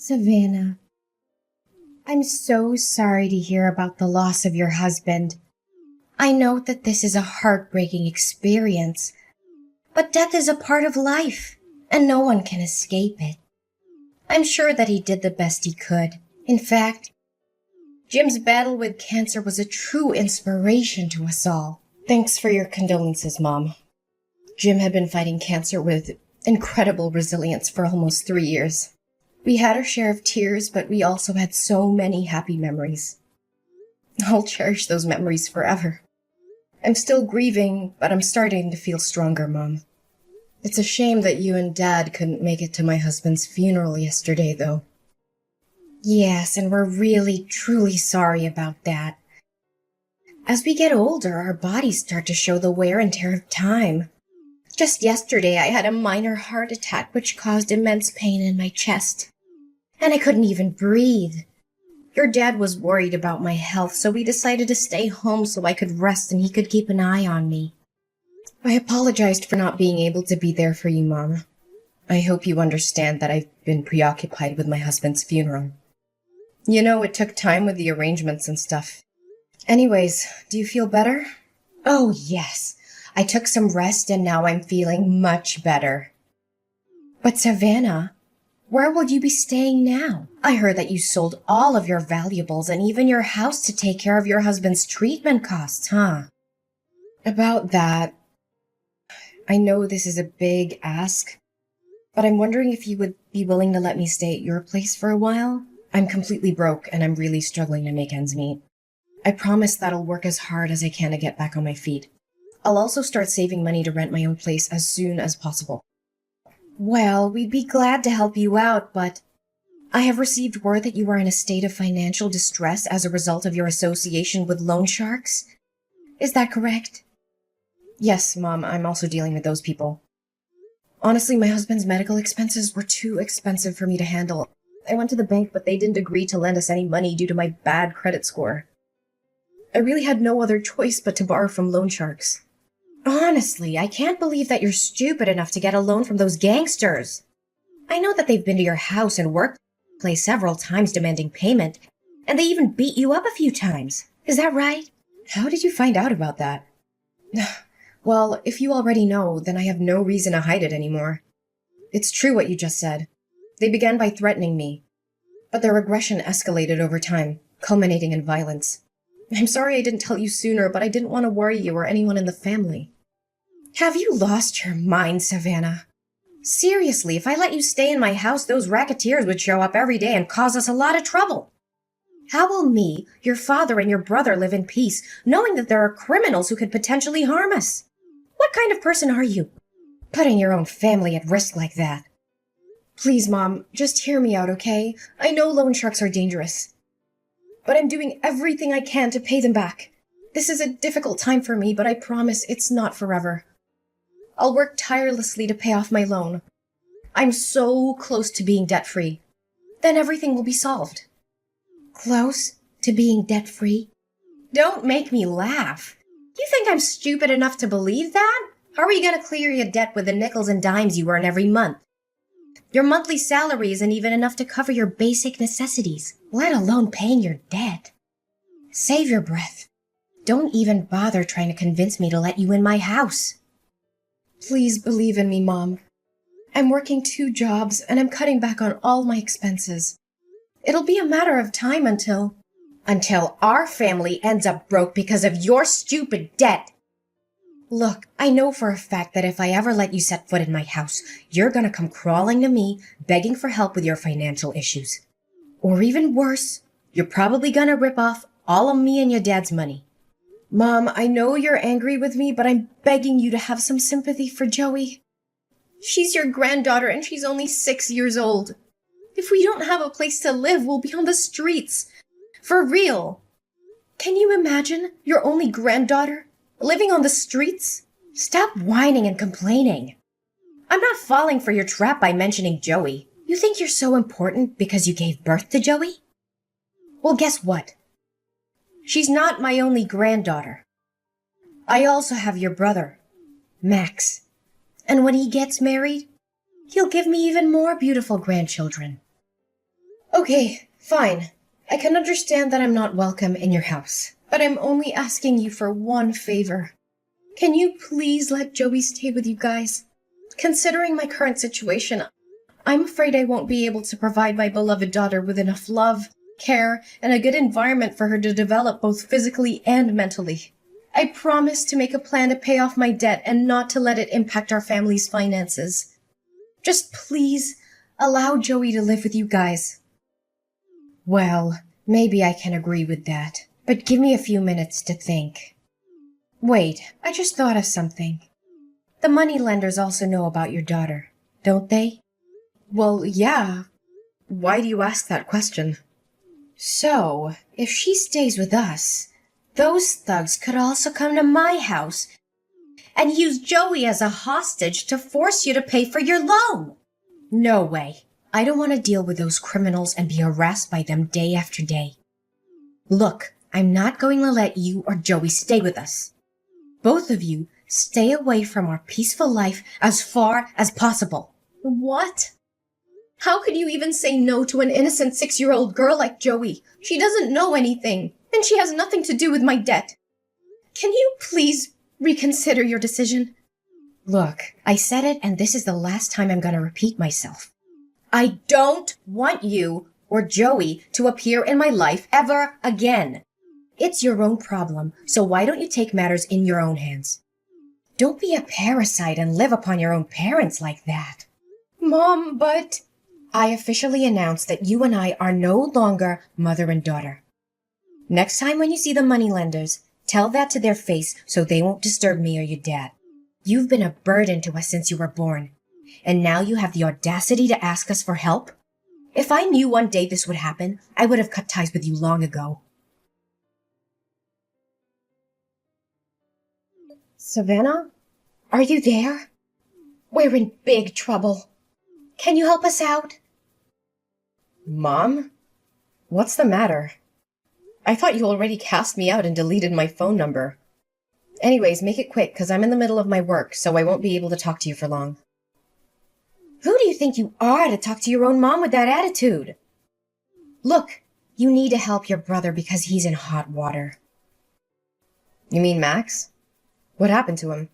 Savannah, I'm so sorry to hear about the loss of your husband. I know that this is a heartbreaking experience, but death is a part of life, and no one can escape it. I'm sure that he did the best he could. In fact, Jim's battle with cancer was a true inspiration to us all. Thanks for your condolences, Mom. Jim had been fighting cancer with incredible resilience for almost 3 years. We had our share of tears, but we also had so many happy memories. I'll cherish those memories forever. I'm still grieving, but I'm starting to feel stronger, Mom. It's a shame that you and Dad couldn't make it to my husband's funeral yesterday, though. Yes, and we're really, truly sorry about that. As we get older, our bodies start to show the wear and tear of time. Just yesterday, I had a minor heart attack which caused immense pain in my chest. And I couldn't even breathe. Your dad was worried about my health, so we decided to stay home so I could rest and he could keep an eye on me. I apologized for not being able to be there for you, Mom. I hope you understand that I've been preoccupied with my husband's funeral. You know, it took time with the arrangements and stuff. Anyways, do you feel better? Oh, yes. I took some rest and now I'm feeling much better. But Savannah, where will you be staying now? I heard that you sold all of your valuables and even your house to take care of your husband's treatment costs, huh? About that, I know this is a big ask, but I'm wondering if you would be willing to let me stay at your place for a while? I'm completely broke and I'm really struggling to make ends meet. I promise that I'll work as hard as I can to get back on my feet. I'll also start saving money to rent my own place as soon as possible. Well, we'd be glad to help you out, but I have received word that you are in a state of financial distress as a result of your association with loan sharks. Is that correct? Yes, Mom, I'm also dealing with those people. Honestly, my husband's medical expenses were too expensive for me to handle. I went to the bank, but they didn't agree to lend us any money due to my bad credit score. I really had no other choice but to borrow from loan sharks. Honestly, I can't believe that you're stupid enough to get a loan from those gangsters. I know that they've been to your house and workplace several times demanding payment, and they even beat you up a few times. Is that right? How did you find out about that? Well, if you already know, then I have no reason to hide it anymore. It's true what you just said. They began by threatening me, but their aggression escalated over time, culminating in violence. I'm sorry I didn't tell you sooner, but I didn't want to worry you or anyone in the family. Have you lost your mind, Savannah? Seriously, if I let you stay in my house, those racketeers would show up every day and cause us a lot of trouble. How will me, your father, and your brother live in peace, knowing that there are criminals who could potentially harm us? What kind of person are you, putting your own family at risk like that? Please, Mom, just hear me out, okay? I know loan sharks are dangerous, but I'm doing everything I can to pay them back. This is a difficult time for me, but I promise it's not forever. I'll work tirelessly to pay off my loan. I'm so close to being debt-free. Then everything will be solved. Close to being debt-free? Don't make me laugh. You think I'm stupid enough to believe that? How are you going to clear your debt with the nickels and dimes you earn every month? Your monthly salary isn't even enough to cover your basic necessities, let alone paying your debt. Save your breath. Don't even bother trying to convince me to let you in my house. Please believe in me, Mom. I'm working 2 jobs and I'm cutting back on all my expenses. It'll be a matter of time until our family ends up broke because of your stupid debt. Look, I know for a fact that if I ever let you set foot in my house, you're gonna come crawling to me, begging for help with your financial issues. Or even worse, you're probably gonna rip off all of me and your dad's money. Mom, I know you're angry with me, but I'm begging you to have some sympathy for Joey. She's your granddaughter and she's only 6 years old. If we don't have a place to live, we'll be on the streets. For real. Can you imagine your only granddaughter living on the streets? Stop whining and complaining. I'm not falling for your trap by mentioning Joey. You think you're so important because you gave birth to Joey? Well, guess what? She's not my only granddaughter. I also have your brother, Max. And when he gets married, he'll give me even more beautiful grandchildren. Okay, fine. I can understand that I'm not welcome in your house, but I'm only asking you for one favor. Can you please let Joey stay with you guys? Considering my current situation, I'm afraid I won't be able to provide my beloved daughter with enough love, care, and a good environment for her to develop both physically and mentally. I promise to make a plan to pay off my debt and not to let it impact our family's finances. Just please allow Joey to live with you guys. Well, maybe I can agree with that, but give me a few minutes to think. Wait, I just thought of something. The moneylenders also know about your daughter, don't they? Well, yeah. Why do you ask that question? So, if she stays with us, those thugs could also come to my house and use Joey as a hostage to force you to pay for your loan. No way. I don't want to deal with those criminals and be harassed by them day after day. Look, I'm not going to let you or Joey stay with us. Both of you stay away from our peaceful life as far as possible. What? How could you even say no to an innocent 6-year-old girl like Joey? She doesn't know anything, and she has nothing to do with my debt. Can you please reconsider your decision? Look, I said it, and this is the last time I'm going to repeat myself. I don't want you or Joey to appear in my life ever again. It's your own problem, so why don't you take matters in your own hands? Don't be a parasite and live upon your own parents like that. Mom, but... I officially announce that you and I are no longer mother and daughter. Next time when you see the moneylenders, tell that to their face so they won't disturb me or your dad. You've been a burden to us since you were born, and now you have the audacity to ask us for help? If I knew one day this would happen, I would have cut ties with you long ago. Savannah? Are you there? We're in big trouble. Can you help us out? Mom? What's the matter? I thought you already cast me out and deleted my phone number. Anyways, make it quick, 'cause I'm in the middle of my work, so I won't be able to talk to you for long. Who do you think you are to talk to your own mom with that attitude? Look, you need to help your brother because he's in hot water. You mean Max? What happened to him?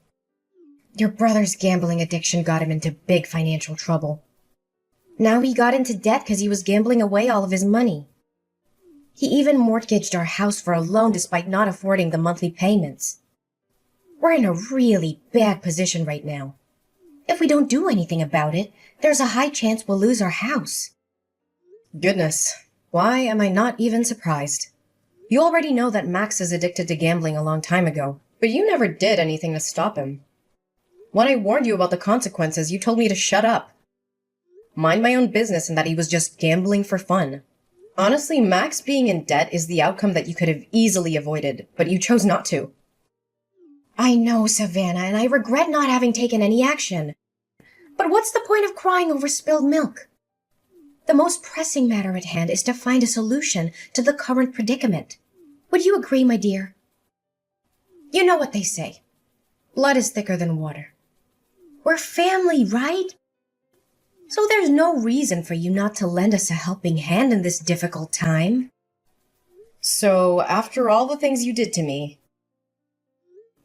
Your brother's gambling addiction got him into big financial trouble. Now he got into debt because he was gambling away all of his money. He even mortgaged our house for a loan despite not affording the monthly payments. We're in a really bad position right now. If we don't do anything about it, there's a high chance we'll lose our house. Goodness, why am I not even surprised? You already know that Max is addicted to gambling a long time ago, but you never did anything to stop him. When I warned you about the consequences, you told me to shut up. Mind my own business and that he was just gambling for fun. Honestly, Max being in debt is the outcome that you could have easily avoided, but you chose not to. I know, Savannah, and I regret not having taken any action. But what's the point of crying over spilled milk? The most pressing matter at hand is to find a solution to the current predicament. Would you agree, my dear? You know what they say. Blood is thicker than water. We're family, right? So there's no reason for you not to lend us a helping hand in this difficult time. So, after all the things you did to me,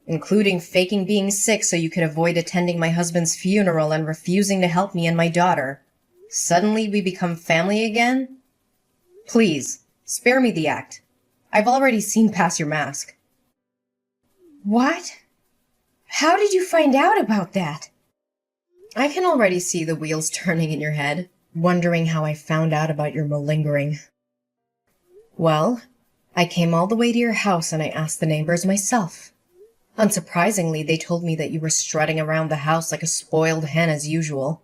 including faking being sick so you could avoid attending my husband's funeral and refusing to help me and my daughter, suddenly we become family again? Please, spare me the act. I've already seen past your mask. What? How did you find out about that? I can already see the wheels turning in your head, wondering how I found out about your malingering. Well, I came all the way to your house and I asked the neighbors myself. Unsurprisingly, they told me that you were strutting around the house like a spoiled hen as usual.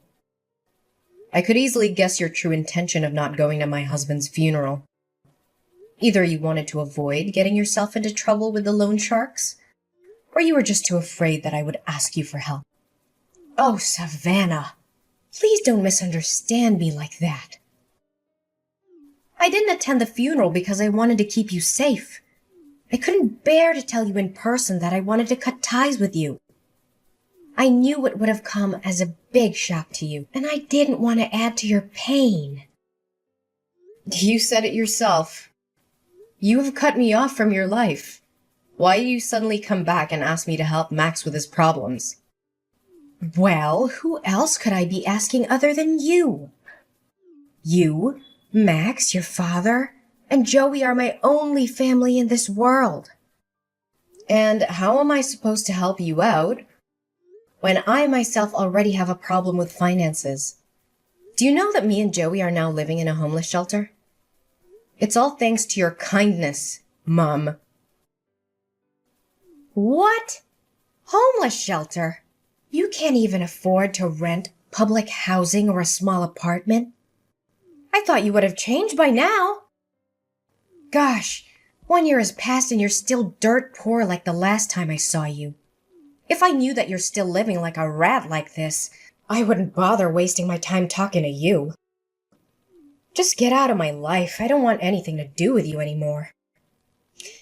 I could easily guess your true intention of not going to my husband's funeral. Either you wanted to avoid getting yourself into trouble with the loan sharks, or you were just too afraid that I would ask you for help. Oh, Savannah, please don't misunderstand me like that. I didn't attend the funeral because I wanted to keep you safe. I couldn't bear to tell you in person that I wanted to cut ties with you. I knew it would have come as a big shock to you, and I didn't want to add to your pain. You said it yourself. You have cut me off from your life. Why do you suddenly come back and ask me to help Max with his problems? Well, who else could I be asking other than you? You, Max, your father, and Joey are my only family in this world. And how am I supposed to help you out when I myself already have a problem with finances? Do you know that me and Joey are now living in a homeless shelter? It's all thanks to your kindness, Mom. What? Homeless shelter? You can't even afford to rent public housing or a small apartment? I thought you would have changed by now. Gosh, 1 year has passed and you're still dirt poor like the last time I saw you. If I knew that you're still living like a rat like this, I wouldn't bother wasting my time talking to you. Just get out of my life. I don't want anything to do with you anymore.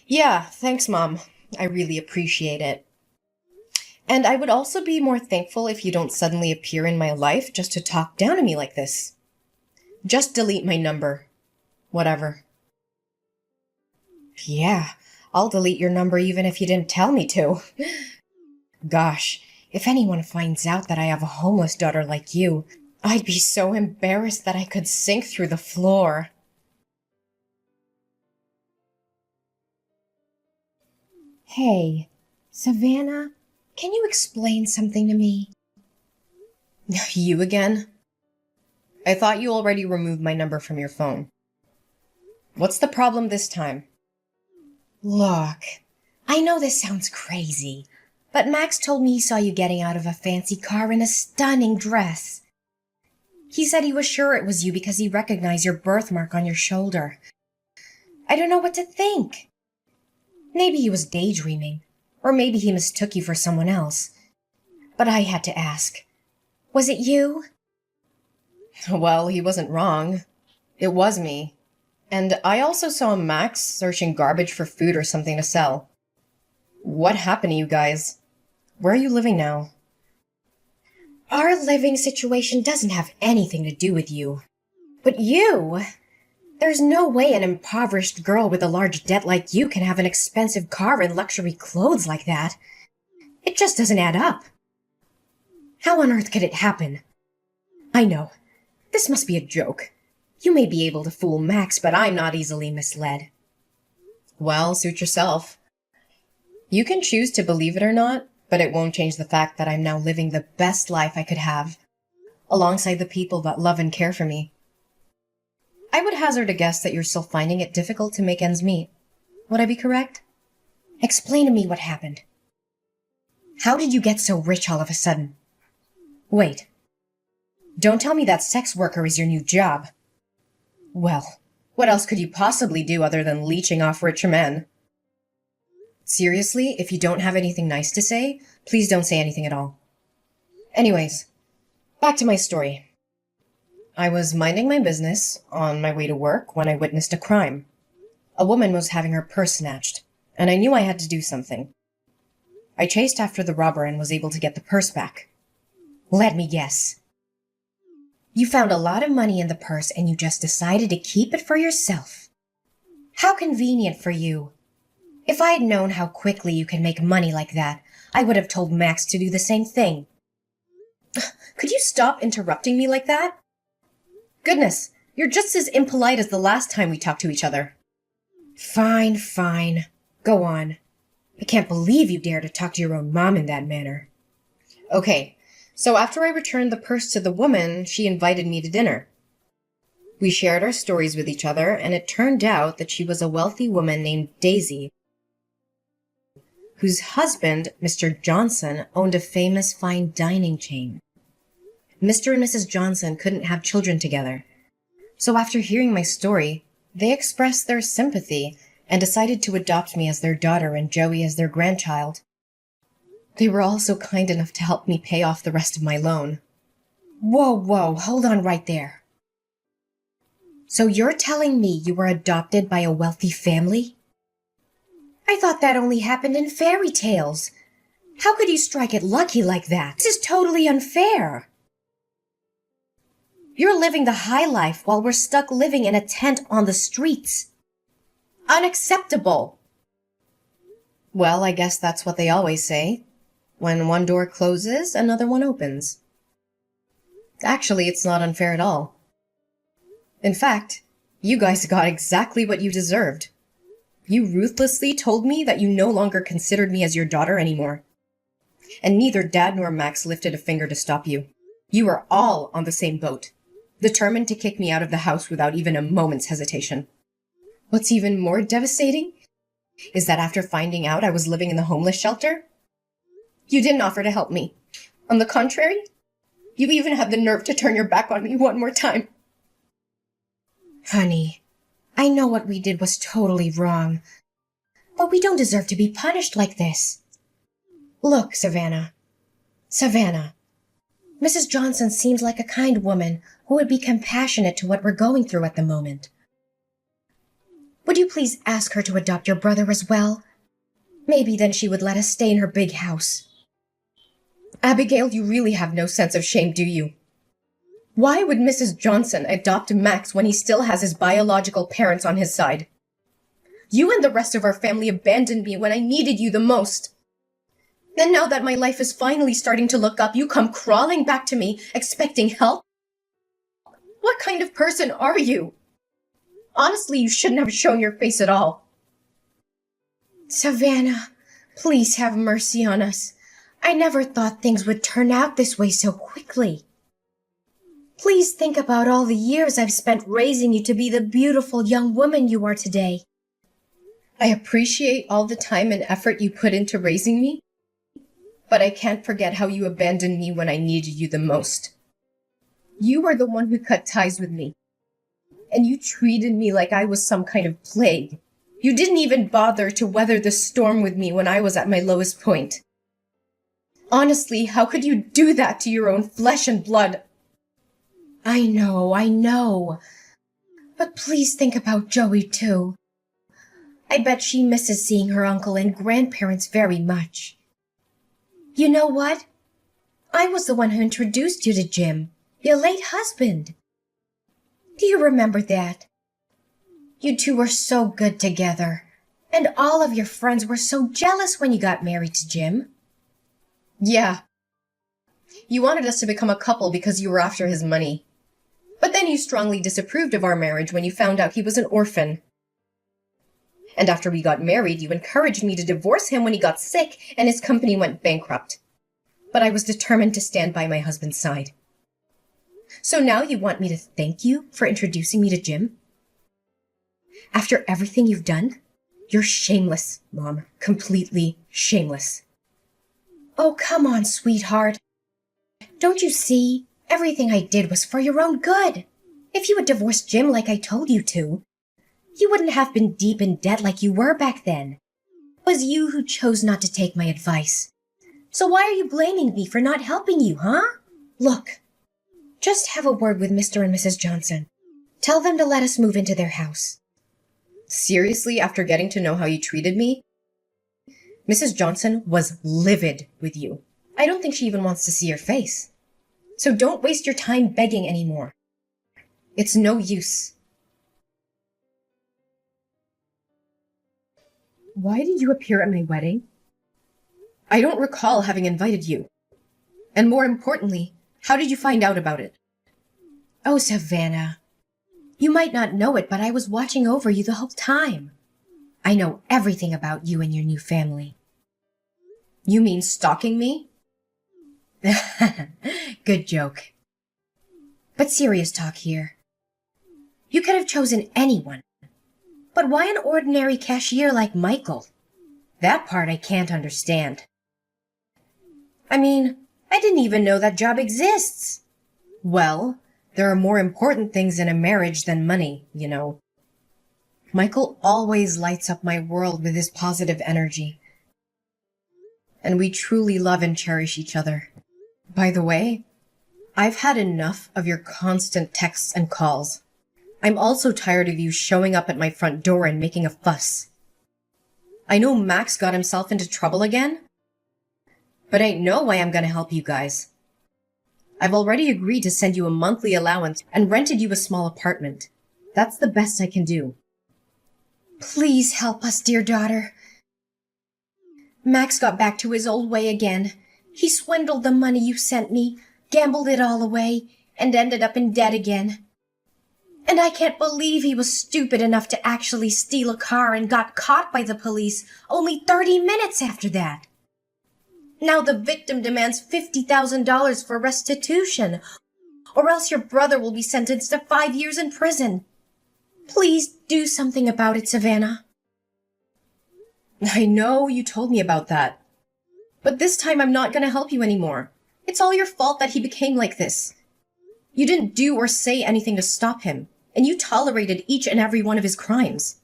Yeah, thanks, Mom. I really appreciate it. And I would also be more thankful if you don't suddenly appear in my life just to talk down to me like this. Just delete my number. Whatever. Yeah, I'll delete your number even if you didn't tell me to. Gosh, if anyone finds out that I have a homeless daughter like you, I'd be so embarrassed that I could sink through the floor. Hey, Savannah, can you explain something to me? You again? I thought you already removed my number from your phone. What's the problem this time? Look, I know this sounds crazy, but Max told me he saw you getting out of a fancy car in a stunning dress. He said he was sure it was you because he recognized your birthmark on your shoulder. I don't know what to think. Maybe he was daydreaming, or maybe he mistook you for someone else. But I had to ask, was it you? Well, he wasn't wrong. It was me. And I also saw Max searching garbage for food or something to sell. What happened to you guys? Where are you living now? Our living situation doesn't have anything to do with you. But you? There's no way an impoverished girl with a large debt like you can have an expensive car and luxury clothes like that. It just doesn't add up. How on earth could it happen? I know. This must be a joke. You may be able to fool Max, but I'm not easily misled. Well, suit yourself. You can choose to believe it or not, but it won't change the fact that I'm now living the best life I could have, alongside the people that love and care for me. I would hazard a guess that you're still finding it difficult to make ends meet. Would I be correct? Explain to me what happened. How did you get so rich all of a sudden? Wait. Don't tell me that sex worker is your new job. Well, what else could you possibly do other than leeching off richer men? Seriously, if you don't have anything nice to say, please don't say anything at all. Anyways, back to my story. I was minding my business on my way to work when I witnessed a crime. A woman was having her purse snatched, and I knew I had to do something. I chased after the robber and was able to get the purse back. Let me guess. You found a lot of money in the purse and you just decided to keep it for yourself. How convenient for you. If I had known how quickly you can make money like that, I would have told Max to do the same thing. Could you stop interrupting me like that? Goodness, you're just as impolite as the last time we talked to each other. Fine, fine. Go on. I can't believe you dare to talk to your own mom in that manner. Okay, so after I returned the purse to the woman, she invited me to dinner. We shared our stories with each other, and it turned out that she was a wealthy woman named Daisy, whose husband, Mr. Johnson, owned a famous fine dining chain. Mr. and Mrs. Johnson couldn't have children together, so after hearing my story, they expressed their sympathy and decided to adopt me as their daughter and Joey as their grandchild. They were also kind enough to help me pay off the rest of my loan. Whoa, hold on right there. So you're telling me you were adopted by a wealthy family? I thought that only happened in fairy tales. How could you strike it lucky like that? This is totally unfair. You're living the high life while we're stuck living in a tent on the streets. Unacceptable! Well, I guess that's what they always say. When one door closes, another one opens. Actually, it's not unfair at all. In fact, you guys got exactly what you deserved. You ruthlessly told me that you no longer considered me as your daughter anymore. And neither Dad nor Max lifted a finger to stop you. You were all on the same boat, determined to kick me out of the house without even a moment's hesitation. What's even more devastating is that after finding out I was living in the homeless shelter, you didn't offer to help me. On the contrary, you even had the nerve to turn your back on me one more time. Honey, I know what we did was totally wrong, but we don't deserve to be punished like this. Look, Savannah. Mrs. Johnson seems like a kind woman who would be compassionate to what we're going through at the moment. Would you please ask her to adopt your brother as well? Maybe then she would let us stay in her big house. Abigail, you really have no sense of shame, do you? Why would Mrs. Johnson adopt Max when he still has his biological parents on his side? You and the rest of our family abandoned me when I needed you the most. And now that my life is finally starting to look up, you come crawling back to me, expecting help? What kind of person are you? Honestly, you shouldn't have shown your face at all. Savannah, please have mercy on us. I never thought things would turn out this way so quickly. Please think about all the years I've spent raising you to be the beautiful young woman you are today. I appreciate all the time and effort you put into raising me, but I can't forget how you abandoned me when I needed you the most. You were the one who cut ties with me, and you treated me like I was some kind of plague. You didn't even bother to weather the storm with me when I was at my lowest point. Honestly, how could you do that to your own flesh and blood? I know. But please think about Joey too. I bet she misses seeing her uncle and grandparents very much. You know what? I was the one who introduced you to Jim, your late husband. Do you remember that? You two were so good together, and all of your friends were so jealous when you got married to Jim. Yeah. You wanted us to become a couple because you were after his money. But then you strongly disapproved of our marriage when you found out he was an orphan. And after we got married, you encouraged me to divorce him when he got sick and his company went bankrupt. But I was determined to stand by my husband's side. So now you want me to thank you for introducing me to Jim? After everything you've done? You're shameless, Mom. Completely shameless. Oh, come on, sweetheart. Don't you see? Everything I did was for your own good. If you had divorced Jim like I told you to, you wouldn't have been deep in debt like you were back then. It was you who chose not to take my advice. So why are you blaming me for not helping you, huh? Look, just have a word with Mr. and Mrs. Johnson. Tell them to let us move into their house. Seriously, after getting to know how you treated me? Mrs. Johnson was livid with you. I don't think she even wants to see your face. So don't waste your time begging anymore. It's no use. Why did you appear at my wedding? I don't recall having invited you. And more importantly, how did you find out about it? Oh, Savannah. You might not know it, but I was watching over you the whole time. I know everything about you and your new family. You mean stalking me? Good joke. But serious talk here. You could have chosen anyone. But why an ordinary cashier like Michael? That part I can't understand. I mean, I didn't even know that job exists. Well, there are more important things in a marriage than money, you know. Michael always lights up my world with his positive energy. And we truly love and cherish each other. By the way, I've had enough of your constant texts and calls. I'm also tired of you showing up at my front door and making a fuss. I know Max got himself into trouble again, but ain't no way I'm gonna help you guys. I've already agreed to send you a monthly allowance and rented you a small apartment. That's the best I can do. Please help us, dear daughter. Max got back to his old way again. He swindled the money you sent me, gambled it all away, and ended up in debt again. And I can't believe he was stupid enough to actually steal a car and got caught by the police only 30 minutes after that. Now the victim demands $50,000 for restitution, or else your brother will be sentenced to 5 years in prison. Please do something about it, Savannah. I know you told me about that. But this time I'm not going to help you anymore. It's all your fault that he became like this. You didn't do or say anything to stop him, and you tolerated each and every one of his crimes.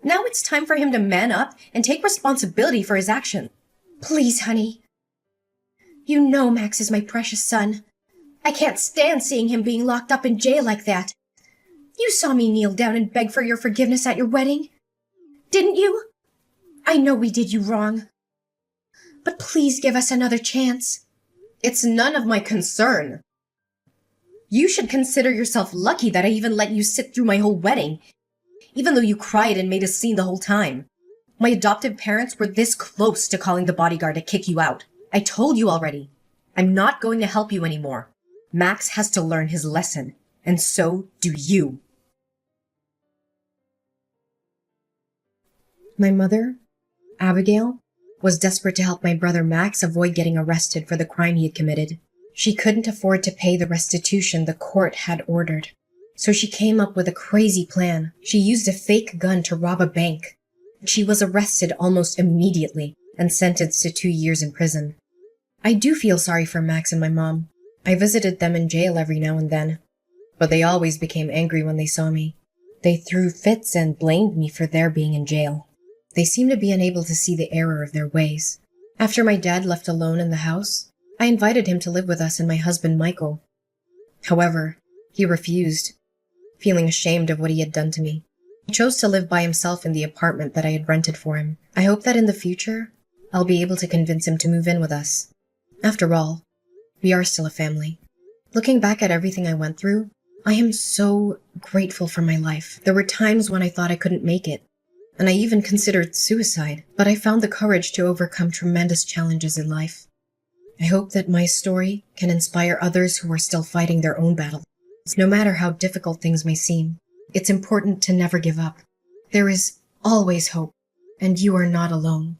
Now it's time for him to man up and take responsibility for his actions. Please, honey. You know Max is my precious son. I can't stand seeing him being locked up in jail like that. You saw me kneel down and beg for your forgiveness at your wedding. Didn't you? I know we did you wrong. But please give us another chance. It's none of my concern. You should consider yourself lucky that I even let you sit through my whole wedding, even though you cried and made a scene the whole time. My adoptive parents were this close to calling the bodyguard to kick you out. I told you already. I'm not going to help you anymore. Max has to learn his lesson, and so do you. My mother, Abigail, was desperate to help my brother Max avoid getting arrested for the crime he had committed. She couldn't afford to pay the restitution the court had ordered, so she came up with a crazy plan. She used a fake gun to rob a bank. She was arrested almost immediately and sentenced to 2 years in prison. I do feel sorry for Max and my mom. I visited them in jail every now and then, but they always became angry when they saw me. They threw fits and blamed me for their being in jail. They seemed to be unable to see the error of their ways. After my dad left alone in the house, I invited him to live with us and my husband Michael. However, he refused, feeling ashamed of what he had done to me. He chose to live by himself in the apartment that I had rented for him. I hope that in the future, I'll be able to convince him to move in with us. After all, we are still a family. Looking back at everything I went through, I am so grateful for my life. There were times when I thought I couldn't make it, and I even considered suicide, but I found the courage to overcome tremendous challenges in life. I hope that my story can inspire others who are still fighting their own battles. No matter how difficult things may seem, it's important to never give up. There is always hope, and you are not alone.